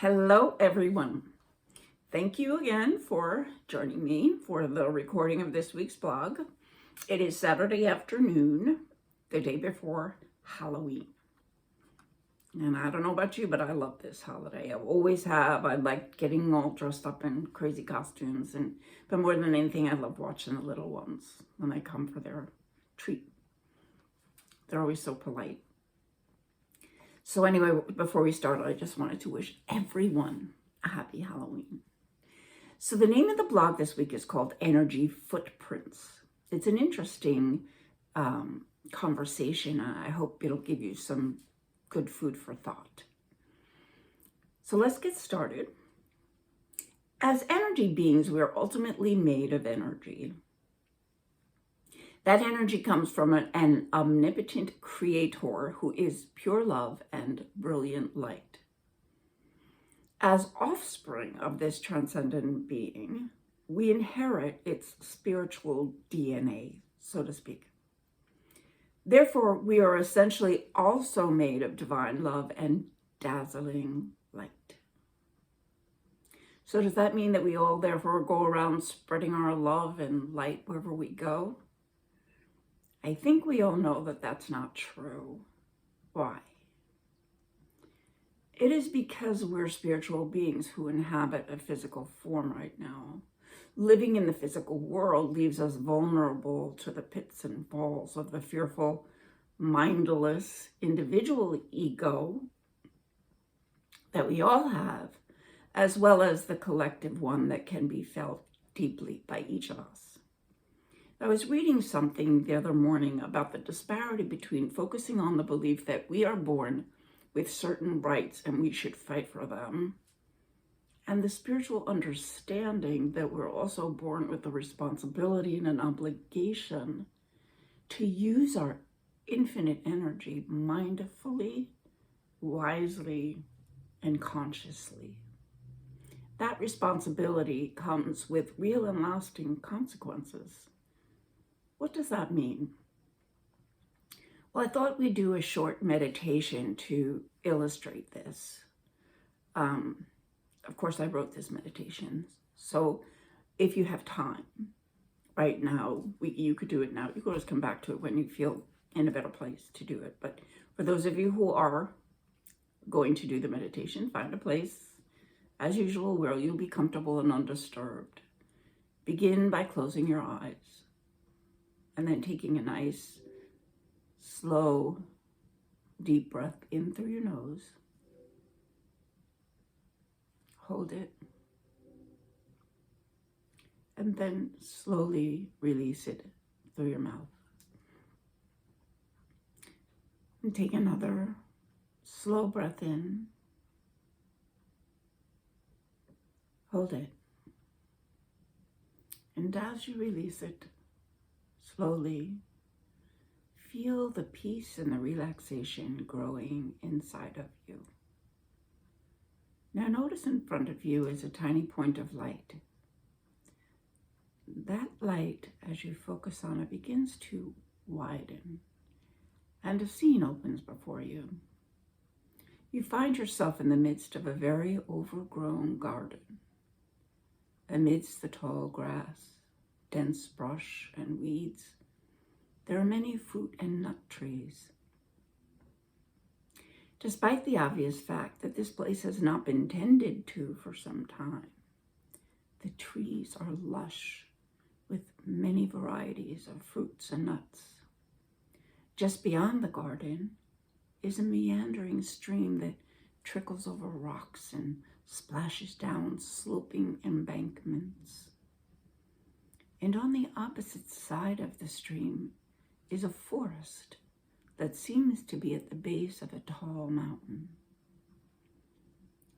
Hello, everyone. Thank you again for joining me for the recording of this week's blog. It is Saturday afternoon, the day before Halloween. And I don't know about you, but I love this holiday. I always have. I like getting all dressed up in crazy costumes. But more than anything, I love watching the little ones when they come for their treat. They're always so polite. So anyway, before we start, I just wanted to wish everyone a happy Halloween. So the name of the blog this week is called Energy Footprints. It's an interesting conversation. I hope it'll give you some good food for thought. So let's get started. As energy beings, we are ultimately made of energy. That energy comes from an omnipotent creator who is pure love and brilliant light. As offspring of this transcendent being, we inherit its spiritual DNA, so to speak. Therefore, we are essentially also made of divine love and dazzling light. So does that mean that we all therefore go around spreading our love and light wherever we go? I think we all know that that's not true. Why? It is because we're spiritual beings who inhabit a physical form right now. Living in the physical world leaves us vulnerable to the pits and falls of the fearful, mindless individual ego that we all have, as well as the collective one that can be felt deeply by each of us. I was reading something the other morning about the disparity between focusing on the belief that we are born with certain rights and we should fight for them, and the spiritual understanding that we're also born with a responsibility and an obligation to use our infinite energy mindfully, wisely, and consciously. That responsibility comes with real and lasting consequences. What does that mean? Well, I thought we'd do a short meditation to illustrate this. Of course, I wrote this meditation. So if you have time right now, you could do it now. You could always come back to it when you feel in a better place to do it. But for those of you who are going to do the meditation, find a place, as usual, where you'll be comfortable and undisturbed. Begin by closing your eyes. And then taking a nice, slow, deep breath in through your nose. Hold it. And then slowly release it through your mouth. And take another slow breath in. Hold it. And as you release it, slowly feel the peace and the relaxation growing inside of you. Now notice in front of you is a tiny point of light. That light, as you focus on it, begins to widen, and a scene opens before you. You find yourself in the midst of a very overgrown garden. Amidst the tall grass, dense brush and weeds, there are many fruit and nut trees. Despite the obvious fact that this place has not been tended to for some time, the trees are lush with many varieties of fruits and nuts. Just beyond the garden is a meandering stream that trickles over rocks and splashes down sloping embankments. And on the opposite side of the stream is a forest that seems to be at the base of a tall mountain.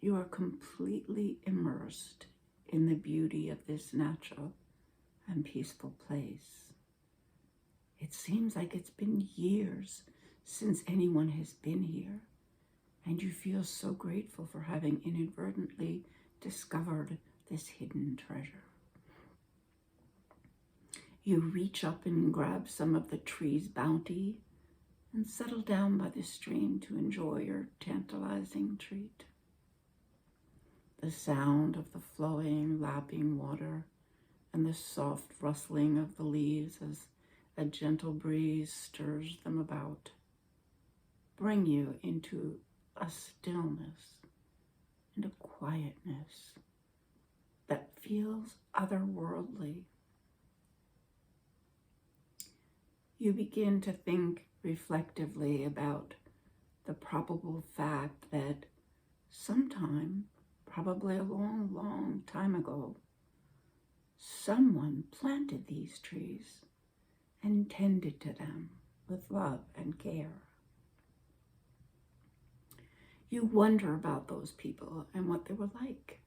You are completely immersed in the beauty of this natural and peaceful place. It seems like it's been years since anyone has been here, and you feel so grateful for having inadvertently discovered this hidden treasure. You reach up and grab some of the tree's bounty and settle down by the stream to enjoy your tantalizing treat. the sound of the flowing, lapping water and the soft rustling of the leaves as a gentle breeze stirs them about, bring you into a stillness and a quietness that feels otherworldly. You begin to think reflectively about the probable fact that sometime, probably a long, long time ago, someone planted these trees and tended to them with love and care. You wonder about those people and what they were like.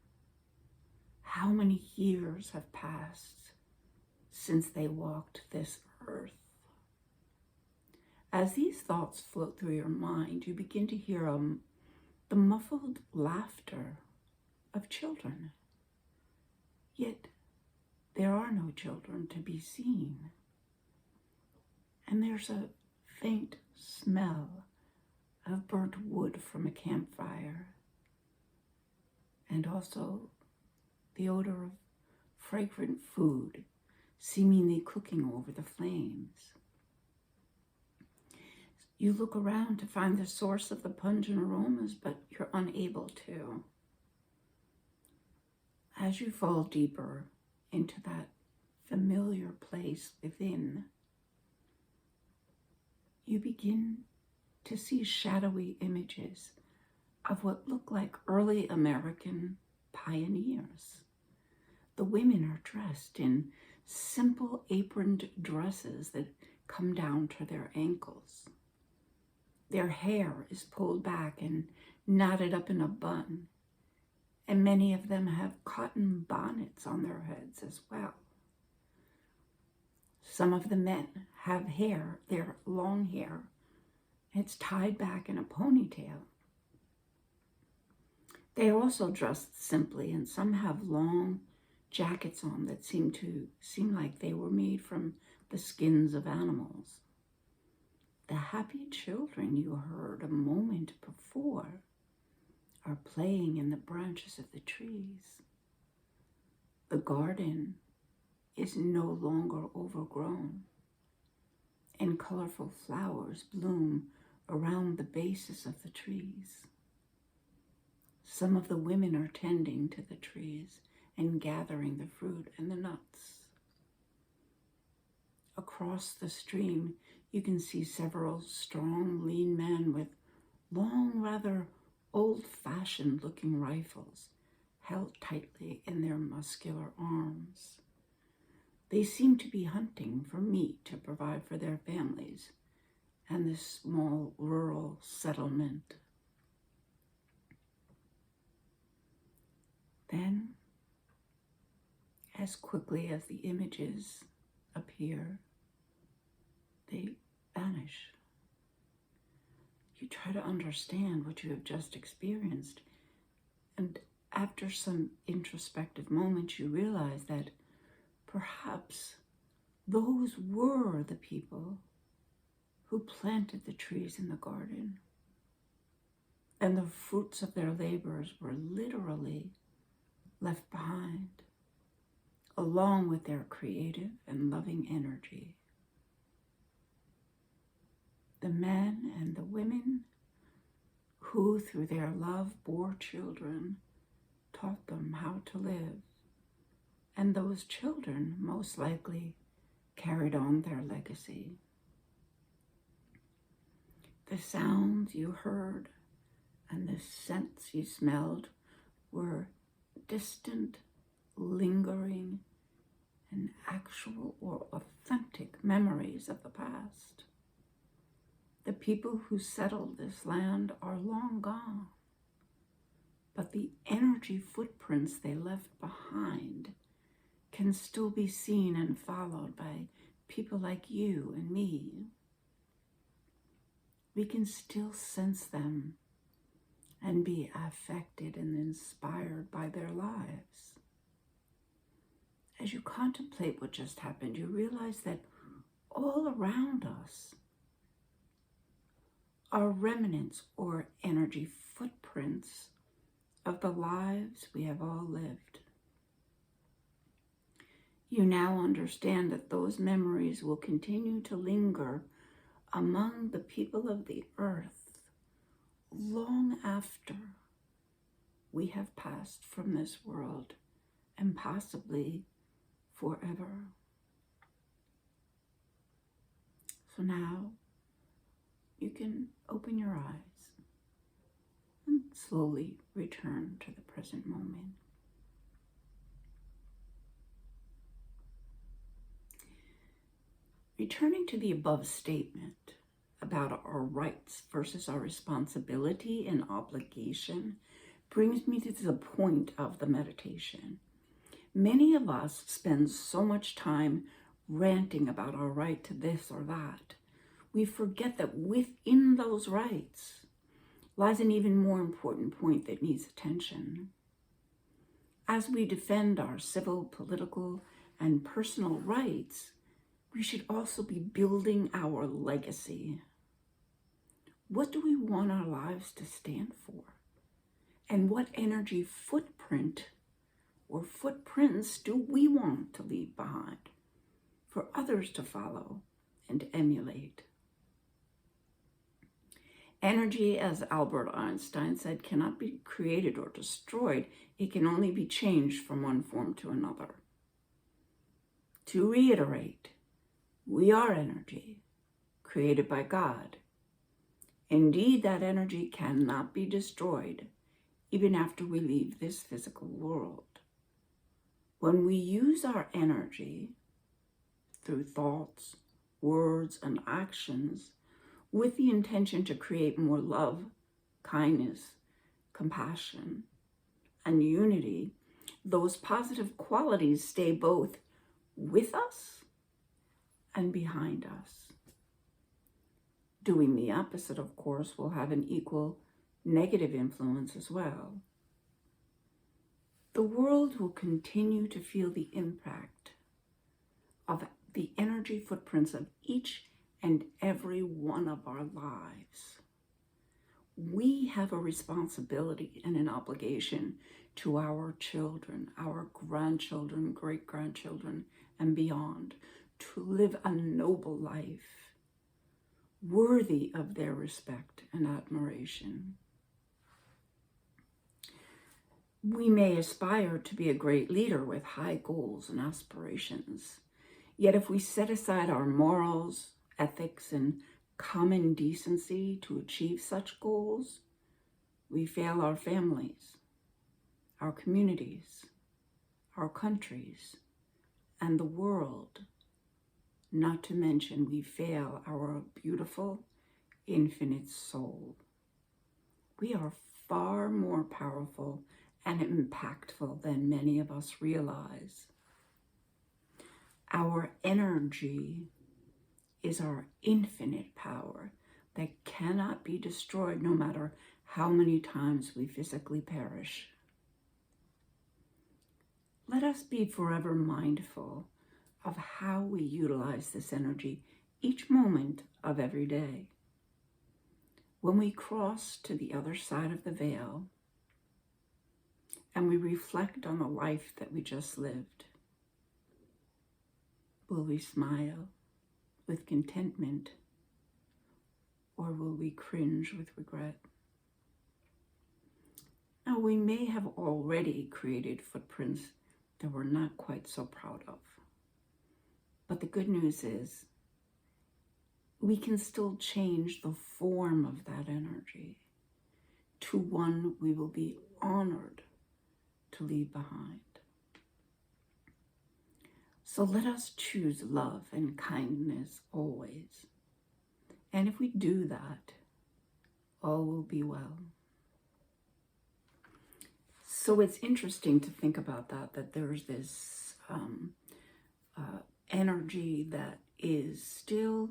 How many years have passed since they walked this earth? As these thoughts float through your mind, you begin to hear the muffled laughter of children. Yet there are no children to be seen. And there's a faint smell of burnt wood from a campfire, and also the odor of fragrant food seemingly cooking over the flames. You look around to find the source of the pungent aromas, but you're unable to. As you fall deeper into that familiar place within, you begin to see shadowy images of what look like early American pioneers. The women are dressed in simple aproned dresses that come down to their ankles. Their hair is pulled back and knotted up in a bun, and many of them have cotton bonnets on their heads as well. Some of the men have hair, their long hair. It's tied back in a ponytail. They are also dressed simply, and some have long jackets on that seem like they were made from the skins of animals. The happy children you heard a moment before are playing in the branches of the trees. The garden is no longer overgrown, and colorful flowers bloom around the bases of the trees. Some of the women are tending to the trees and gathering the fruit and the nuts. Across the stream, you can see several strong, lean men with long, rather old-fashioned looking rifles held tightly in their muscular arms. They seem to be hunting for meat to provide for their families and this small rural settlement. Then, as quickly as the images appear, they vanish. You try to understand what you have just experienced, and after some introspective moments, you realize that perhaps those were the people who planted the trees in the garden, and the fruits of their labors were literally left behind, along with their creative and loving energy. The men and the women who, through their love, bore children, taught them how to live, and those children most likely carried on their legacy. The sounds you heard and the scents you smelled were distant, lingering, and actual or authentic memories of the past. The people who settled this land are long gone, but the energy footprints they left behind can still be seen and followed by people like you and me. We can still sense them and be affected and inspired by their lives. As you contemplate what just happened, you realize that all around us are remnants or energy footprints of the lives we have all lived. You now understand that those memories will continue to linger among the people of the earth long after we have passed from this world, and possibly forever. So now you can open your eyes and slowly return to the present moment. Returning to the above statement about our rights versus our responsibility and obligation brings me to the point of the meditation. Many of us spend so much time ranting about our right to this or that. We forget that within those rights lies an even more important point that needs attention. As we defend our civil, political, and personal rights, we should also be building our legacy. What do we want our lives to stand for? And what energy footprint or footprints do we want to leave behind for others to follow and emulate? Energy, as Albert Einstein said, cannot be created or destroyed. It can only be changed from one form to another. To reiterate, we are energy created by God. Indeed, that energy cannot be destroyed even after we leave this physical world. When we use our energy through thoughts, words, and actions with the intention to create more love, kindness, compassion, and unity, those positive qualities stay both with us and behind us. Doing the opposite, of course, will have an equal negative influence as well. The world will continue to feel the impact of the energy footprints of each and every one of our lives. We have a responsibility and an obligation to our children, our grandchildren, great-grandchildren, and beyond, to live a noble life, worthy of their respect and admiration. We may aspire to be a great leader with high goals and aspirations, yet if we set aside our morals, ethics, and common decency to achieve such goals, we fail our families, our communities, our countries, and the world. Not to mention, we fail our beautiful, infinite soul. We are far more powerful and impactful than many of us realize. Our energy is our infinite power that cannot be destroyed no matter how many times we physically perish. Let us be forever mindful of how we utilize this energy each moment of every day. When we cross to the other side of the veil and we reflect on the life that we just lived, will we smile with contentment, or will we cringe with regret? Now, we may have already created footprints that we're not quite so proud of. But the good news is we can still change the form of that energy to one we will be honored to leave behind. So let us choose love and kindness always. And if we do that, all will be well. So it's interesting to think about that there's this energy that is still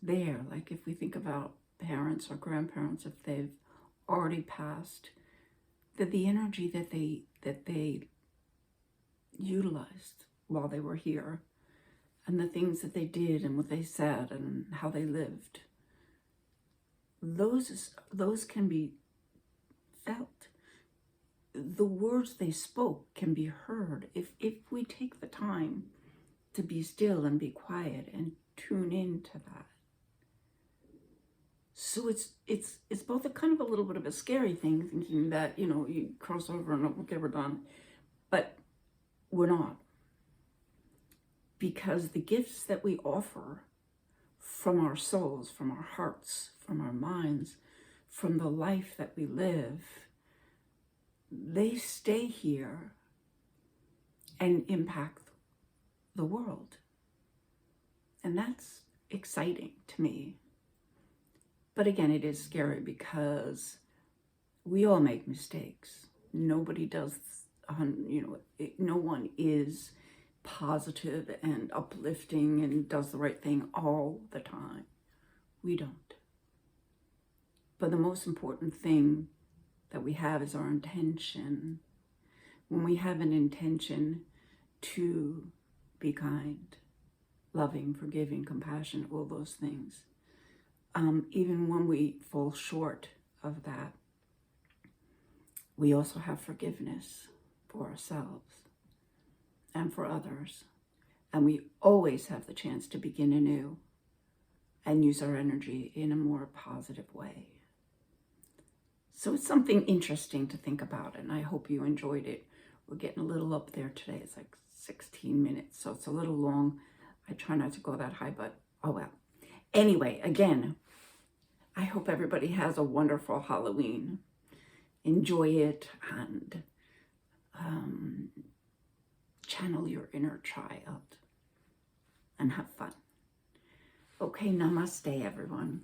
there. Like if we think about parents or grandparents, if they've already passed, that the energy that they utilized while they were here, and the things that they did and what they said and how they lived, those can be felt. the words they spoke can be heard if we take the time to be still and be quiet and tune into that. So it's both a kind of a little bit of a scary thing, thinking that, you know, you cross over and okay, we're done. But we're not. Because the gifts that we offer from our souls, from our hearts, from our minds, from the life that we live, they stay here and impact the world. And that's exciting to me. But again, it is scary because we all make mistakes. Nobody does, no one is positive and uplifting and does the right thing all the time. We don't. But the most important thing that we have is our intention. When we have an intention to be kind, loving, forgiving, compassionate, all those things, even when we fall short of that, we also have forgiveness for ourselves and for others. And we always have the chance to begin anew and use our energy in a more positive way. So it's something interesting to think about, and I hope you enjoyed it. We're getting a little up there today. It's like 16 minutes, so it's a little long. I try not to go that high, but oh well. Anyway, again, I hope everybody has a wonderful Halloween. Enjoy it and channel your inner child and have fun. Okay, namaste, everyone.